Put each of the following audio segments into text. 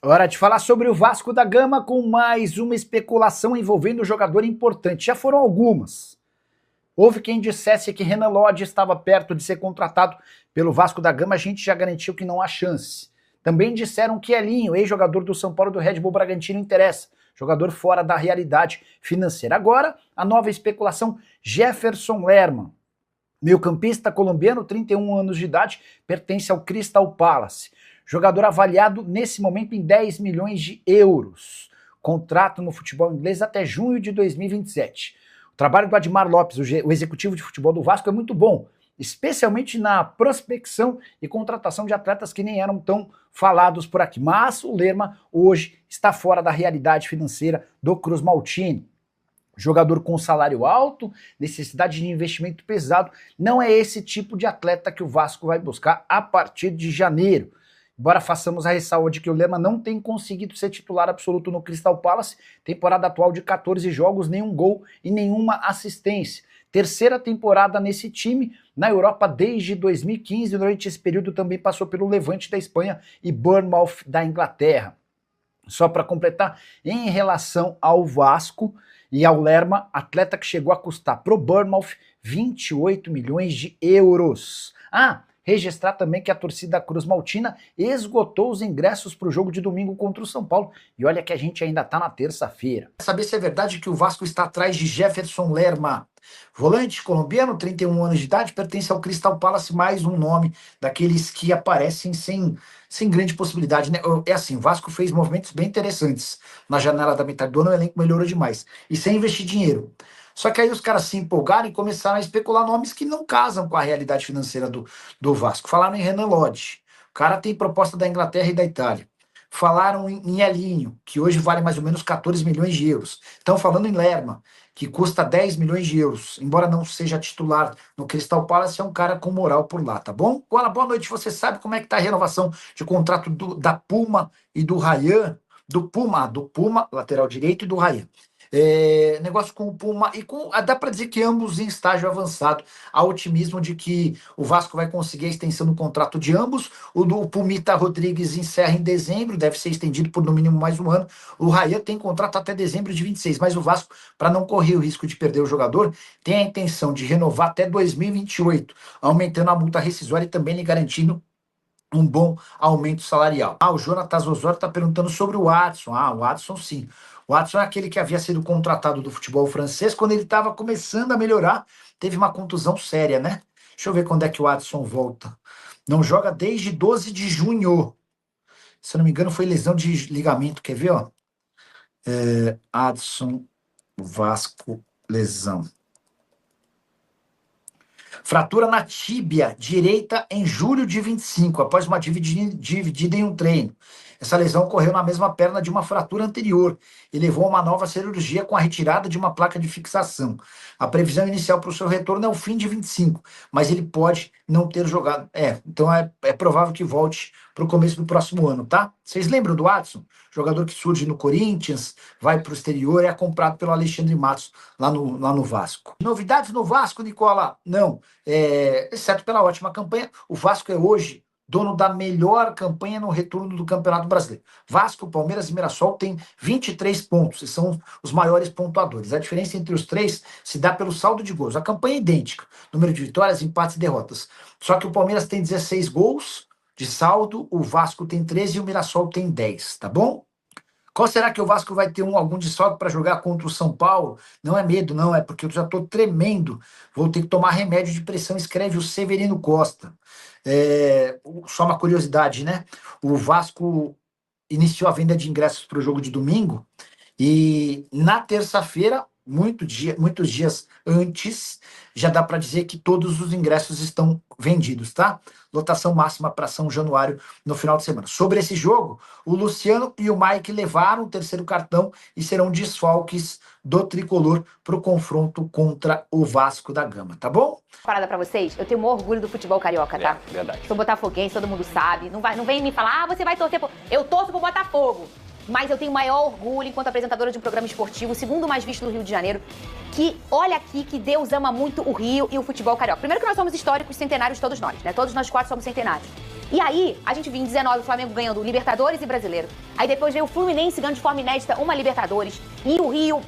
Hora de falar sobre o Vasco da Gama com mais uma especulação envolvendo um jogador importante. Já foram algumas. Houve quem dissesse que Renan Lodge estava perto de ser contratado pelo Vasco da Gama, a gente já garantiu que não há chance. Também disseram que Elinho, ex-jogador do São Paulo do Red Bull Bragantino, interessa. Jogador fora da realidade financeira. Agora, a nova especulação, Jefferson Lerma. Meio-campista colombiano, 31 anos de idade, pertence ao Crystal Palace. Jogador avaliado nesse momento em 10 milhões de euros. Contrato no futebol inglês até junho de 2027. O trabalho do Admar Lopes, o executivo de futebol do Vasco, é muito bom, especialmente na prospecção e contratação de atletas que nem eram tão falados por aqui. Mas o Lerma hoje está fora da realidade financeira do Cruz Maltini. Jogador com salário alto, necessidade de investimento pesado, não é esse tipo de atleta que o Vasco vai buscar a partir de janeiro. Embora façamos a ressalva de que o Lerma não tem conseguido ser titular absoluto no Crystal Palace, temporada atual de 14 jogos, nenhum gol e nenhuma assistência. Terceira temporada nesse time, na Europa desde 2015, durante esse período também passou pelo Levante da Espanha e Bournemouth da Inglaterra. Só para completar, em relação ao Vasco e ao Lerma, atleta que chegou a custar pro Bournemouth 28 milhões de euros. Registrar também que a torcida Cruz Maltina esgotou os ingressos para o jogo de domingo contra o São Paulo. E olha que a gente ainda está na terça-feira. Saber se é verdade que o Vasco está atrás de Jefferson Lerma. Volante colombiano, 31 anos de idade, pertence ao Crystal Palace, mais um nome daqueles que aparecem sem grande possibilidade, né? É assim, o Vasco fez movimentos bem interessantes na janela da metade do ano, o elenco melhorou demais. E sem investir dinheiro. Só que aí os caras se empolgaram e começaram a especular nomes que não casam com a realidade financeira do Vasco. Falaram em Renan Lodge. O cara tem proposta da Inglaterra e da Itália. Falaram em Elinho, que hoje vale mais ou menos 14 milhões de euros. Estão falando em Lerma, que custa 10 milhões de euros. Embora não seja titular no Crystal Palace, é um cara com moral por lá, tá bom? Agora, boa noite. Você sabe como é que tá a renovação de contrato da Puma e do Ryan? Do Puma, lateral direito, e do Ryan. Negócio com o Puma e dá para dizer que ambos em estágio avançado. Há otimismo de que o Vasco vai conseguir a extensão do contrato de ambos. O do Pumita Rodrigues encerra em dezembro, deve ser estendido por no mínimo mais um ano. O Ryan tem contrato até dezembro de 26, mas o Vasco, para não correr o risco de perder o jogador, tem a intenção de renovar até 2028, aumentando a multa rescisória e também lhe garantindo um bom aumento salarial. O Jonatas Osório está perguntando sobre o Watson. O Watson sim. O Watson é aquele que havia sido contratado do futebol francês quando ele estava começando a melhorar. Teve uma contusão séria, né? Deixa eu ver quando é que o Watson volta. Não joga desde 12 de junho. Se eu não me engano, foi lesão de ligamento. Quer ver, ó? Watson, Vasco, lesão. Fratura na tíbia direita em julho de 25, após uma dividida em um treino. Essa lesão ocorreu na mesma perna de uma fratura anterior e levou a uma nova cirurgia com a retirada de uma placa de fixação. A previsão inicial para o seu retorno é o fim de 25, mas ele pode não ter jogado. Então é provável que volte para o começo do próximo ano, tá? Vocês lembram do Watson? Jogador que surge no Corinthians, vai para o exterior e é comprado pelo Alexandre Matos lá no Vasco. Novidades no Vasco, Nicola? Não. Exceto pela ótima campanha, o Vasco é hoje dono da melhor campanha no retorno do Campeonato Brasileiro. Vasco, Palmeiras e Mirassol têm 23 pontos e são os maiores pontuadores. A diferença entre os três se dá pelo saldo de gols. A campanha é idêntica, número de vitórias, empates e derrotas. Só que o Palmeiras tem 16 gols de saldo, o Vasco tem 13 e o Mirassol tem 10, tá bom? Qual será que o Vasco vai ter algum desfalque para jogar contra o São Paulo? Não é medo, não, é porque eu já estou tremendo. Vou ter que tomar remédio de pressão, escreve o Severino Costa. Só uma curiosidade, né? O Vasco iniciou a venda de ingressos para o jogo de domingo e na terça-feira, muitos dias antes, já dá para dizer que todos os ingressos estão vendidos, tá? Lotação máxima para São Januário no final de semana. Sobre esse jogo, o Luciano e o Mike levaram o terceiro cartão e serão desfalques do tricolor para o confronto contra o Vasco da Gama, tá bom? Parada pra vocês, eu tenho o maior orgulho do futebol carioca, tá? Verdade. Sou botafoguense, todo mundo sabe. Não vem me falar, você vai torcer pro... Eu torço pro Botafogo. Mas eu tenho o maior orgulho enquanto apresentadora de um programa esportivo, o segundo mais visto do Rio de Janeiro, que olha aqui que Deus ama muito o Rio e o futebol carioca. Primeiro que nós somos históricos, centenários todos nós, né? Todos nós quatro somos centenários. E aí, a gente viu em 19 o Flamengo ganhando Libertadores e Brasileiro. Aí depois veio o Fluminense ganhando de forma inédita uma Libertadores. E o Rio.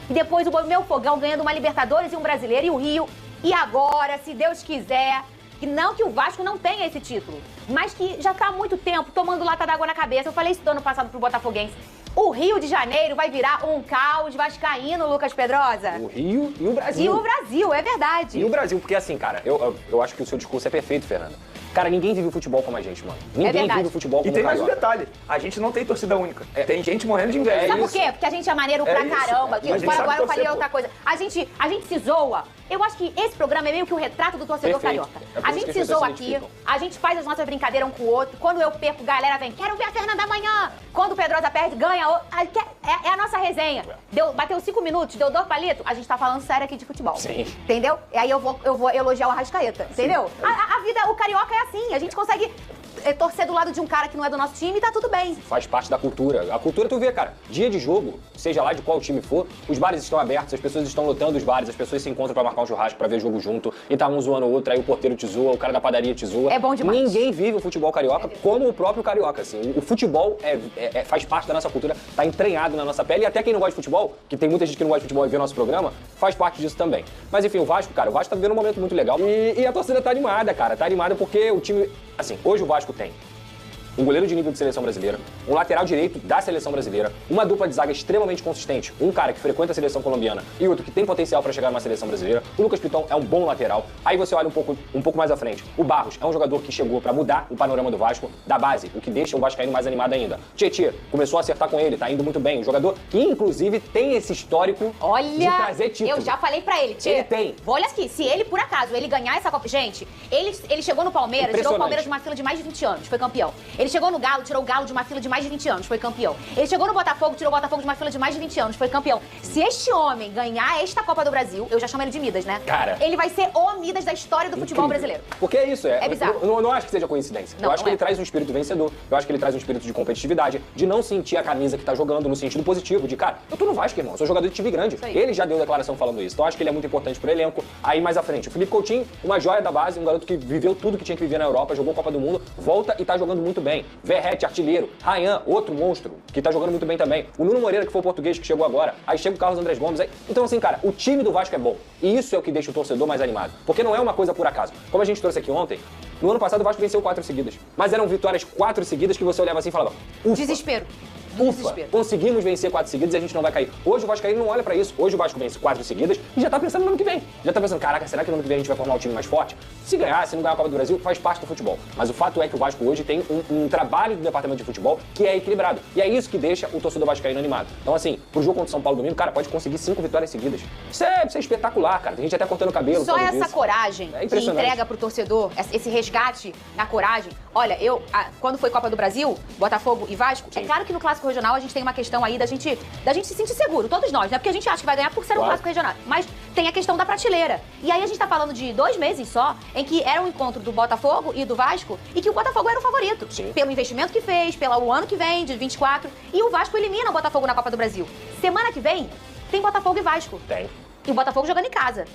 E depois o meu Fogão ganhando uma Libertadores e um Brasileiro. E o Rio. E agora, se Deus quiser, que não que o Vasco não tenha esse título, mas que já tá há muito tempo tomando lata d'água na cabeça. Eu falei isso do ano passado pro Botafoguense. O Rio de Janeiro vai virar um caos vascaíno, Lucas Pedrosa. O Rio e o Brasil. E o Brasil, é verdade. E o Brasil, porque assim, cara, eu acho que o seu discurso é perfeito, Fernanda. Cara, ninguém vive o futebol como a gente, mano. Ninguém vive o futebol como a gente. E tem mais um carioca. detalhe, a gente não tem torcida única. Tem gente morrendo de inveja. Sabe por quê? Porque a gente é maneiro pra caramba. Agora eu falei outra coisa. A gente se zoa. Eu acho que esse programa é meio que o retrato do torcedor carioca. A gente se zoa aqui, a gente faz as nossas brincadeiras um com o outro. Quando eu perco, a galera vem, quero ver a Fernanda amanhã. Quando o Pedrosa perde, ganha. É a nossa resenha. Bateu 5 minutos, deu 2 palitos, a gente tá falando sério aqui de futebol. Sim. Entendeu? E aí eu vou elogiar o Arrascaeta, entendeu? A vida, o carioca é assim, a gente consegue torcer do lado de um cara que não é do nosso time e tá tudo bem. Faz parte da cultura. A cultura, tu vê, cara, dia de jogo, seja lá de qual time for, os bares estão abertos, as pessoas estão lotando os bares, as pessoas se encontram pra marcar um churrasco, pra ver jogo junto, e tá um zoando o outro, aí o porteiro te zoa, o cara da padaria te zoa. É bom demais. Ninguém vive o futebol carioca como o próprio carioca, assim. O futebol faz parte da nossa cultura, tá entranhado na nossa pele, e até quem não gosta de futebol, que tem muita gente que não gosta de futebol e vê nosso programa, faz parte disso também. Mas enfim, o Vasco tá vivendo um momento muito legal, e a torcida tá animada, cara, tá animada porque o time, assim, hoje o Vasco tem um goleiro de nível de seleção brasileira, um lateral direito da seleção brasileira, uma dupla de zaga extremamente consistente, um cara que frequenta a seleção colombiana e outro que tem potencial para chegar numa seleção brasileira. O Lucas Piton é um bom lateral. Aí você olha um pouco mais à frente. O Barros é um jogador que chegou para mudar o panorama do Vasco da base, o que deixa o vascaíno mais animado ainda. Tietê começou a acertar com ele, tá indo muito bem. Um jogador que, inclusive, tem esse histórico de trazer título. Eu já falei pra ele, Tchê. Ele tem. Olha aqui, se ele, por acaso, ele ganhar essa Copa... Gente, ele chegou no Palmeiras, tirou o Palmeiras de uma fila de mais de 20 anos, foi campeão. Ele chegou no Galo, tirou o Galo de uma fila de mais de 20 anos, foi campeão. Ele chegou no Botafogo, tirou o Botafogo de uma fila de mais de 20 anos, foi campeão. Se este homem ganhar esta Copa do Brasil, eu já chamo ele de Midas, né? Cara, ele vai ser o Midas da história do futebol brasileiro. Porque é isso, É bizarro. Eu não acho que seja coincidência. Não, eu acho que não ele traz um espírito vencedor, eu acho que ele traz um espírito de competitividade, de não sentir a camisa que tá jogando no sentido positivo, de cara, eu tô no Vasco, irmão, eu sou jogador de time grande. Ele já deu declaração falando isso, então acho que ele é muito importante pro elenco. Aí mais à frente, o Felipe Coutinho, uma joia da base, um garoto que viveu tudo que tinha que viver na Europa, jogou Copa do Mundo, volta e tá jogando muito bem. Verratti, artilheiro. Ryan, outro monstro, que tá jogando muito bem também. O Nuno Moreira, que foi o português que chegou agora. Aí chega o Carlos Andrés Gomes. Aí... Então, assim, cara, o time do Vasco é bom. E isso é o que deixa o torcedor mais animado. Porque não é uma coisa por acaso. Como a gente trouxe aqui ontem, no ano passado o Vasco venceu 4 seguidas. Mas eram vitórias 4 seguidas que você olhava assim e falava, ufa. Desespero. Ufa, conseguimos vencer 4 seguidas e a gente não vai cair. Hoje o Vascaíno não olha pra isso. Hoje o Vasco vence 4 seguidas e já tá pensando no ano que vem. Já tá pensando, caraca, será que no ano que vem a gente vai formar um time mais forte? Se ganhar, se não ganhar a Copa do Brasil, faz parte do futebol. Mas o fato é que o Vasco hoje tem um trabalho do departamento de futebol que é equilibrado. E é isso que deixa o torcedor vascaíno animado. Então, assim, pro jogo contra o São Paulo domingo, cara, pode conseguir 5 vitórias seguidas. Isso é espetacular, cara. Tem gente até cortando o cabelo. Só essa coragem que entrega pro torcedor, esse resgate na coragem. Olha, quando foi Copa do Brasil, Botafogo e Vasco, sim, é claro que no Clássico Regional a gente tem uma questão aí da gente se sentir seguro, todos nós, né? Porque a gente acha que vai ganhar por ser um Clássico Regional. Mas tem a questão da prateleira. E aí a gente tá falando de 2 meses só, em que era um encontro do Botafogo e do Vasco, e que o Botafogo era o favorito. Sim. Pelo investimento que fez, pelo ano que vem, de 24, e o Vasco elimina o Botafogo na Copa do Brasil. Semana que vem, tem Botafogo e Vasco. Tem. E o Botafogo jogando em casa.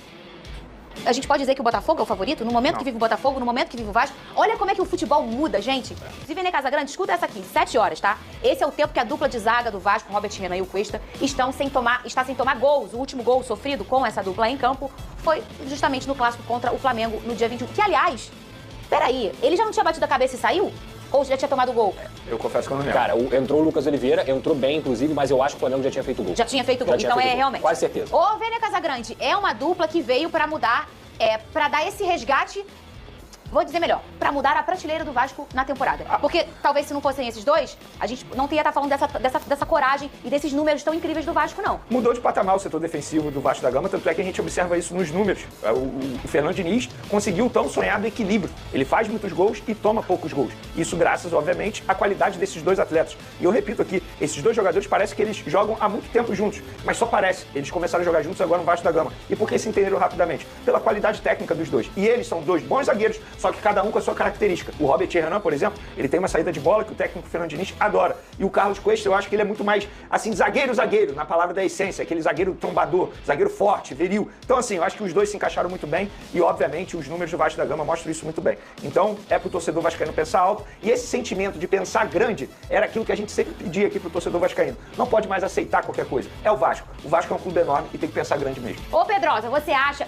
A gente pode dizer que o Botafogo é o favorito? No momento que vive o Botafogo, no momento que vive o Vasco? Olha como é que o futebol muda, gente. Inclusive, Vene Casagrande, escuta essa aqui, 7 horas, tá? Esse é o tempo que a dupla de zaga do Vasco, Robert Renan e o Cuesta, está sem tomar gols. O último gol sofrido com essa dupla em campo foi justamente no clássico contra o Flamengo no dia 21. Que, aliás, peraí, ele já não tinha batido a cabeça e saiu? Ou já tinha tomado gol? Eu confesso que eu não lembro. Cara, entrou o Lucas Oliveira, entrou bem, inclusive, mas eu acho que o Flamengo já tinha feito gol. Já tinha feito gol, então é realmente. Quase certeza. O Vene Casagrande é uma dupla que veio pra mudar, pra dar esse resgate, vou dizer melhor, pra mudar a prateleira do Vasco na temporada. Porque talvez se não fossem esses dois, a gente não ia estar falando dessa coragem e desses números tão incríveis do Vasco, não. Mudou de patamar o setor defensivo do Vasco da Gama, tanto é que a gente observa isso nos números. O Fernando Diniz conseguiu o tão sonhado equilíbrio. Ele faz muitos gols e toma poucos gols. Isso graças, obviamente, à qualidade desses dois atletas. E eu repito aqui, esses dois jogadores parece que eles jogam há muito tempo juntos, mas só parece. Eles começaram a jogar juntos agora no Vasco da Gama. E por que se entenderam rapidamente? Pela qualidade técnica dos dois. E eles são dois bons zagueiros, só que cada um com a sua característica. O Robert Renan, por exemplo, ele tem uma saída de bola que o técnico Fernando Diniz adora. E o Carlos Cuesta, eu acho que ele é muito mais, assim, zagueiro, na palavra da essência, aquele zagueiro trombador, zagueiro forte, viril. Então, assim, eu acho que os dois se encaixaram muito bem e, obviamente, os números do Vasco da Gama mostram isso muito bem. Então, é pro torcedor vascaíno pensar alto e esse sentimento de pensar grande era aquilo que a gente sempre pedia aqui pro torcedor vascaíno. Não pode mais aceitar qualquer coisa. É o Vasco. O Vasco é um clube enorme e tem que pensar grande mesmo. Ô, Pedrosa, você acha...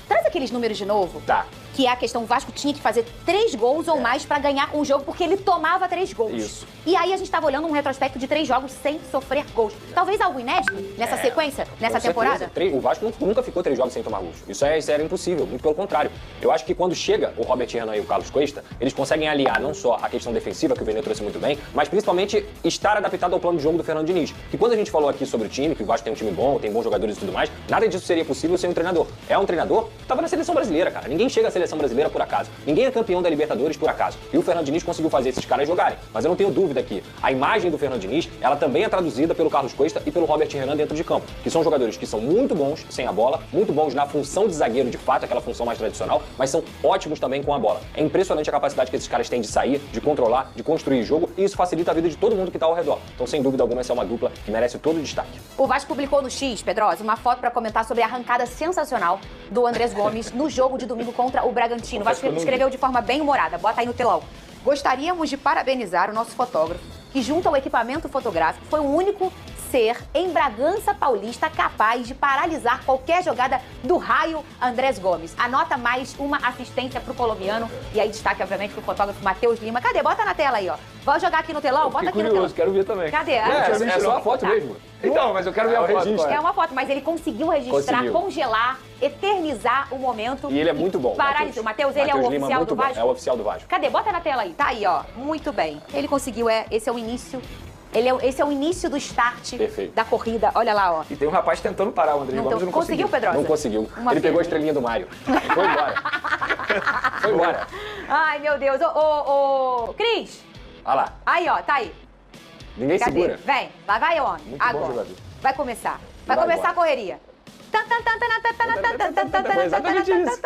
Traz aqueles números de novo. Tá. Que é a questão, o Vasco tinha que fazer 3 gols ou mais pra ganhar um jogo, porque ele tomava 3 gols. Isso. E aí a gente tava olhando um retrospecto de 3 jogos sem sofrer gols. Talvez algo inédito nessa sequência, nessa temporada? O Vasco nunca ficou 3 jogos sem tomar gols. Isso era impossível, muito pelo contrário. Eu acho que quando chega o Robert Renan e o Carlos Cuesta, eles conseguem aliar não só a questão defensiva, que o Vene trouxe muito bem, mas principalmente estar adaptado ao plano de jogo do Fernando Diniz. Que quando a gente falou aqui sobre o time, que o Vasco tem um time bom, tem bons jogadores e tudo mais, nada disso seria possível sem um treinador. É um treinador que estava na seleção brasileira, cara. Ninguém chega à seleção brasileira por acaso. Ninguém é campeão da Libertadores por acaso. E o Fernando Diniz conseguiu fazer esses caras jogarem. Mas eu não tenho dúvida que a imagem do Fernando Diniz, ela também é traduzida pelo Carlos Cuesta e pelo Robert Renan dentro de campo. Que são jogadores que são muito bons sem a bola, muito bons na função de zagueiro de fato, aquela função mais tradicional, mas são ótimos também com a bola. É impressionante a capacidade que esses caras têm de sair, de controlar, de construir jogo, e isso facilita a vida de todo mundo que tá ao redor. Então, sem dúvida alguma, essa é uma dupla que merece todo o destaque. O Vasco publicou no X, Pedrosa, uma foto pra comentar sobre a arrancada sensacional do Andrés Gomes no jogo de domingo contra o Bragantino. O Vasco escreveu de forma bem humorada. Bota aí no telão. Gostaríamos de parabenizar o nosso fotógrafo, que junto ao equipamento fotográfico foi o único ser em Bragança Paulista capaz de paralisar qualquer jogada do raio Andrés Gomes. Anota mais uma assistência pro colombiano e aí destaque, obviamente, pro fotógrafo Matheus Lima. Cadê? Bota na tela aí, ó. Vai jogar aqui no telão? Bota aqui no telão. Quero ver também. Cadê? É só a foto mesmo. Então, mas eu quero ver a foto. É uma foto, mas ele conseguiu registrar, congelar, eternizar o momento. E ele é muito bom. Paralisou. O Matheus, ele é o oficial do Vasco? É o oficial do Vasco. Cadê? Bota na tela aí. Tá aí, ó. Muito bem. Ele conseguiu, esse é o início. Esse é o início do start da corrida. Olha lá, ó. E tem um rapaz tentando parar o Andrés Gomes e não conseguiu. Pedrosa? Não conseguiu. Ele pegou a estrelinha do Mário. Foi embora. Foi embora. Ai, meu Deus. Ô, Cris. Olha lá. Aí, ó. Tá aí. Ninguém segura. Vem. Lá vai, homem. Muito bom agora. jogador. Vai começar. Vai começar a correria. Foi exatamente isso.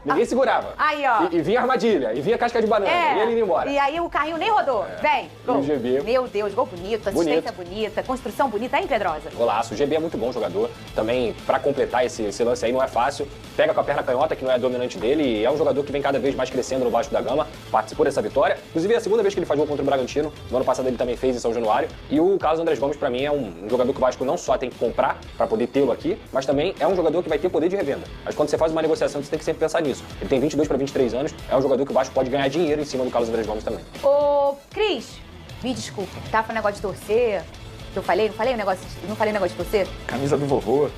Ninguém segurava. Aí, ó. E vinha armadilha, e vinha casca de banana, e ele ia embora. E aí o carrinho nem rodou. Vem. Gol. E o GB. Meu Deus, gol bonito, assistência bonita, construção bonita, hein, Pedrosa? Golaço. O GB é muito bom jogador. Também, pra completar esse lance aí, não é fácil. Pega com a perna canhota, que não é a dominante dele, e é um jogador que vem cada vez mais crescendo no Vasco da Gama. Participou dessa vitória. Inclusive, é a segunda vez que ele faz gol contra o Bragantino. No ano passado ele também fez em São Januário. E o Carlos Andrés Gomes, pra mim, é um jogador que o Vasco não só tem que comprar pra poder tê-lo aqui, mas também é um jogador que vai ter poder de revenda. Mas quando você faz uma negociação, você tem que sempre pensar nisso. Ele tem 22 para 23 anos, é um jogador que o Vasco pode ganhar dinheiro em cima do Carlos Andrés Gomes também. Ô, Cris, me desculpa, tá falando negócio de torcer? Eu falei? Não falei negócio de torcer? Camisa do vovô.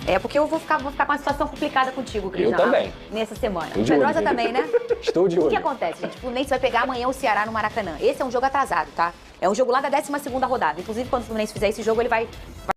É, porque eu vou ficar com uma situação complicada contigo, Cris. Eu também. Nessa semana. Estou de olho. Pedrosa também, né? Estou de olho. O que acontece, gente? O Fluminense vai pegar amanhã o Ceará no Maracanã. Esse é um jogo atrasado, tá? É um jogo lá da 12ª rodada. Inclusive, quando o Fluminense fizer esse jogo, ele vai